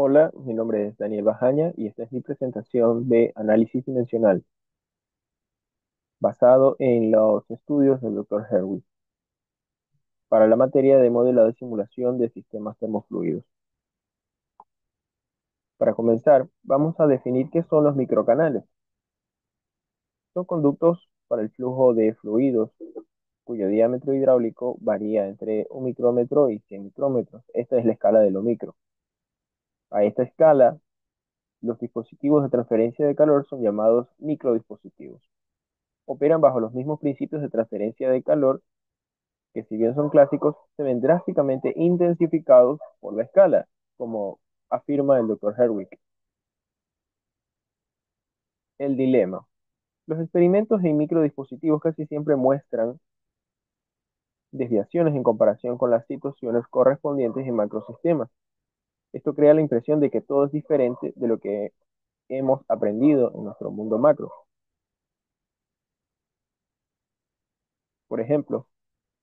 Hola, mi nombre es Daniel Bajaña y esta es mi presentación de análisis dimensional basado en los estudios del Dr. Herwig para la materia de modelado y simulación de sistemas termofluidos. Para comenzar, vamos a definir qué son los microcanales. Son conductos para el flujo de fluidos cuyo diámetro hidráulico varía entre 1 micrómetro y 100 micrómetros. Esta es la escala de lo micro. A esta escala, los dispositivos de transferencia de calor son llamados microdispositivos. Operan bajo los mismos principios de transferencia de calor que, si bien son clásicos, se ven drásticamente intensificados por la escala, como afirma el Dr. Herwig. El dilema. Los experimentos en microdispositivos casi siempre muestran desviaciones en comparación con las situaciones correspondientes en macrosistemas. Esto crea la impresión de que todo es diferente de lo que hemos aprendido en nuestro mundo macro. Por ejemplo,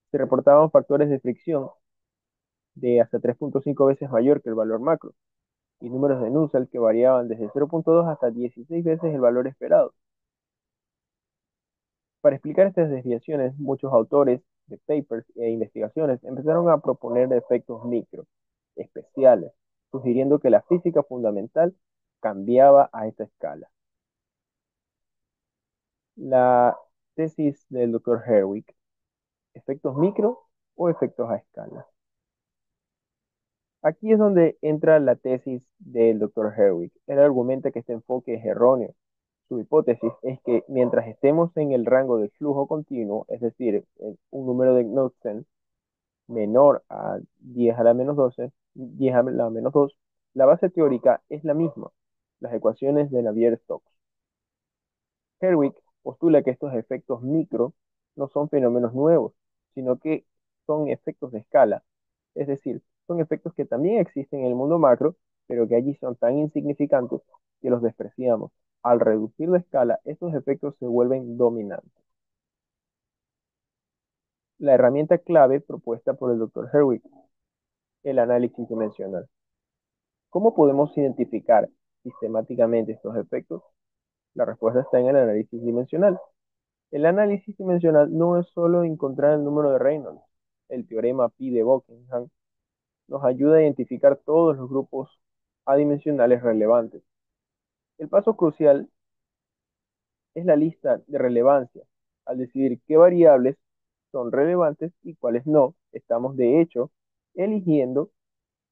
se reportaban factores de fricción de hasta 3.5 veces mayor que el valor macro, y números de Nusselt que variaban desde 0.2 hasta 16 veces el valor esperado. Para explicar estas desviaciones, muchos autores de papers e investigaciones empezaron a proponer efectos micro, especiales, sugiriendo que la física fundamental cambiaba a esta escala. La tesis del Dr. Herwig: ¿efectos micro o efectos a escala? Aquí es donde entra la tesis del Dr. Herwig. Él argumenta que este enfoque es erróneo. Su hipótesis es que mientras estemos en el rango de flujo continuo, es decir, en un número de Knudsen menor a 10 a la menos 12, 10 a la menos 2, la base teórica es la misma, las ecuaciones de Navier-Stokes. Herwig postula que estos efectos micro no son fenómenos nuevos, sino que son efectos de escala, es decir, son efectos que también existen en el mundo macro, pero que allí son tan insignificantes que los despreciamos. Al reducir la escala, estos efectos se vuelven dominantes. La herramienta clave propuesta por el Dr. Herwig: el análisis dimensional. ¿Cómo podemos identificar sistemáticamente estos efectos? La respuesta está en el análisis dimensional. El análisis dimensional no es solo encontrar el número de Reynolds. El teorema pi de Buckingham nos ayuda a identificar todos los grupos adimensionales relevantes. El paso crucial es la lista de relevancia. Al decidir qué variables son relevantes y cuáles no, estamos de hecho eligiendo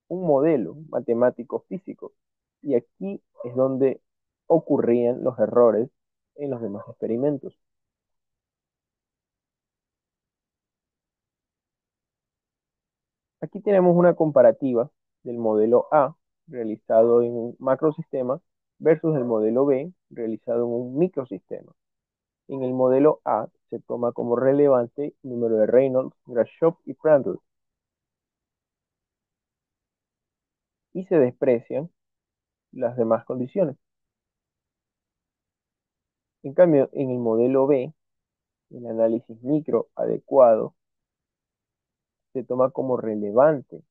un modelo matemático físico. Y aquí es donde ocurrían los errores en los demás experimentos. Aquí tenemos una comparativa del modelo A realizado en un macrosistema versus el modelo B realizado en un microsistema. En el modelo A se toma como relevante el número de Reynolds, Grashof y Prandtl, y se desprecian las demás condiciones. En cambio, en el modelo B, el análisis micro adecuado se toma como relevante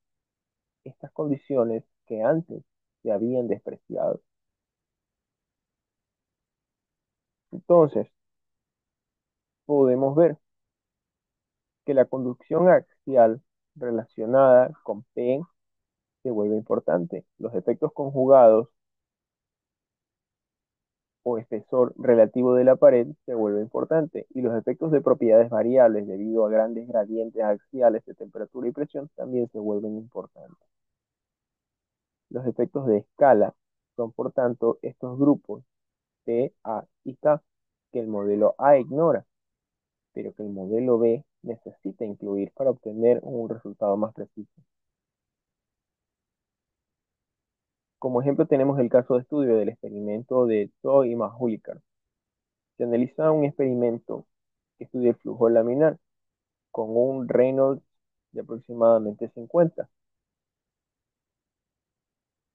estas condiciones que antes se habían despreciado. Entonces, podemos ver que la conducción axial relacionada con P se vuelve importante. Los efectos conjugados o espesor relativo de la pared se vuelve importante, y los efectos de propiedades variables debido a grandes gradientes axiales de temperatura y presión también se vuelven importantes. Los efectos de escala son, por tanto, estos grupos P, A y K que el modelo A ignora, pero que el modelo B necesita incluir para obtener un resultado más preciso. Como ejemplo tenemos el caso de estudio del experimento de Toy y Mahulikar. Se analiza un experimento que estudia el flujo laminar con un Reynolds de aproximadamente 50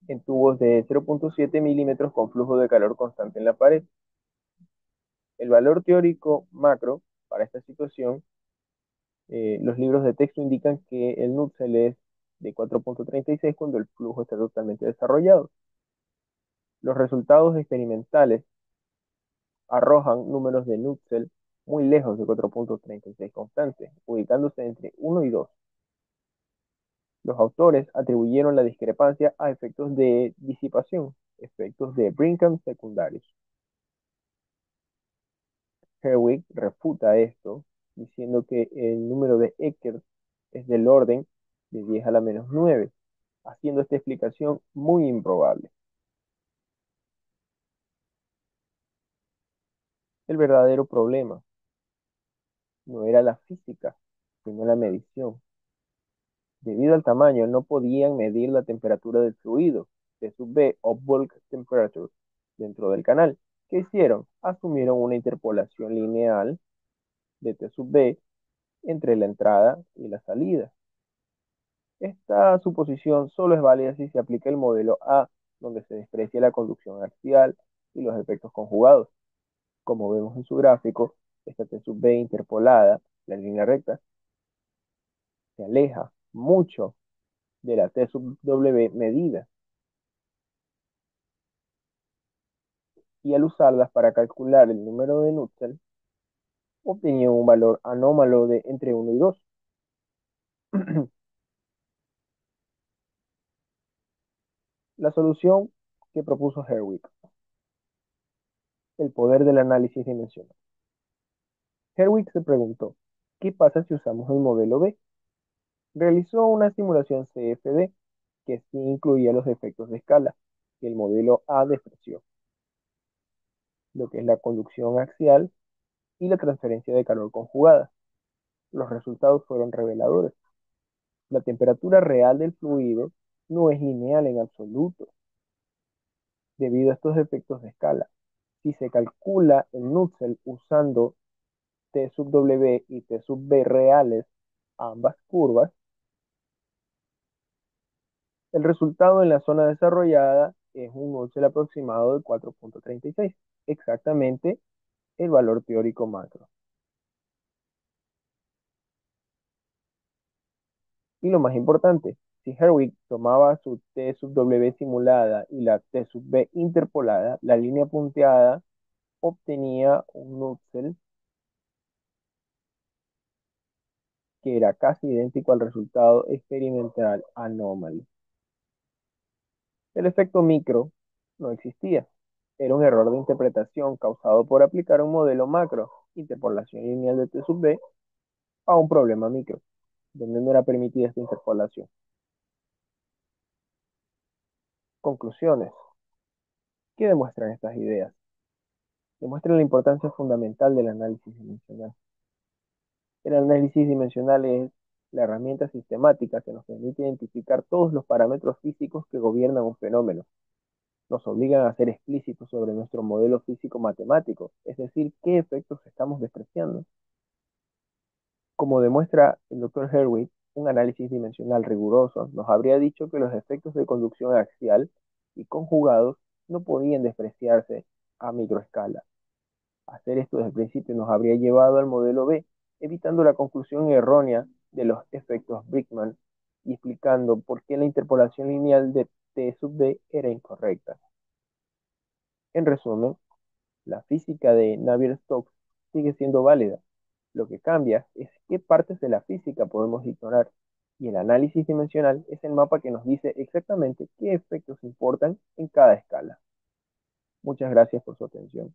en tubos de 0.7 milímetros con flujo de calor constante en la pared. El valor teórico macro para esta situación, los libros de texto indican que el Nusselt es de 4.36 cuando el flujo está totalmente desarrollado. Los resultados experimentales arrojan números de Nutzel muy lejos de 4.36 constante, ubicándose entre 1 y 2. Los autores atribuyeron la discrepancia a efectos de disipación, efectos de Brinkham secundarios. Herwig refuta esto, diciendo que el número de Eckert es del orden de 10 a la menos 9, haciendo esta explicación muy improbable. El verdadero problema no era la física, sino la medición. Debido al tamaño, no podían medir la temperatura del fluido, T sub B o bulk temperature, dentro del canal. ¿Qué hicieron? Asumieron una interpolación lineal de T sub B entre la entrada y la salida. Esta suposición solo es válida si se aplica el modelo A, donde se desprecia la conducción axial y los efectos conjugados. Como vemos en su gráfico, esta T sub B interpolada, la línea recta, se aleja mucho de la T sub W medida, y al usarlas para calcular el número de Nutzel, obtenía un valor anómalo de entre 1 y 2. La solución que propuso Herwig, el poder del análisis dimensional. Herwig se preguntó, ¿qué pasa si usamos el modelo B? Realizó una simulación CFD que sí incluía los efectos de escala que el modelo A despreció, lo que es la conducción axial y la transferencia de calor conjugada. Los resultados fueron reveladores. La temperatura real del fluido no es lineal en absoluto, debido a estos efectos de escala. Si se calcula el Nutzel usando T sub W y T sub B reales, ambas curvas, el resultado en la zona desarrollada es un Nutzel aproximado de 4.36, exactamente el valor teórico macro. Y lo más importante, si Herwig tomaba su T sub W simulada y la T sub B interpolada, la línea punteada obtenía un Nutzel que era casi idéntico al resultado experimental anómalo. El efecto micro no existía. Era un error de interpretación causado por aplicar un modelo macro, interpolación lineal de T sub B, a un problema micro, donde no era permitida esta interpolación. Conclusiones. ¿Qué demuestran estas ideas? Demuestran la importancia fundamental del análisis dimensional. El análisis dimensional es la herramienta sistemática que nos permite identificar todos los parámetros físicos que gobiernan un fenómeno. Nos obligan a ser explícitos sobre nuestro modelo físico-matemático, es decir, qué efectos estamos despreciando. Como demuestra el Dr. Herwig, un análisis dimensional riguroso nos habría dicho que los efectos de conducción axial y conjugados no podían despreciarse a microescala. Hacer esto desde el principio nos habría llevado al modelo B, evitando la conclusión errónea de los efectos Brickman y explicando por qué la interpolación lineal de T sub B era incorrecta. En resumen, la física de Navier-Stokes sigue siendo válida. Lo que cambia es qué partes de la física podemos ignorar, y el análisis dimensional es el mapa que nos dice exactamente qué efectos importan en cada escala. Muchas gracias por su atención.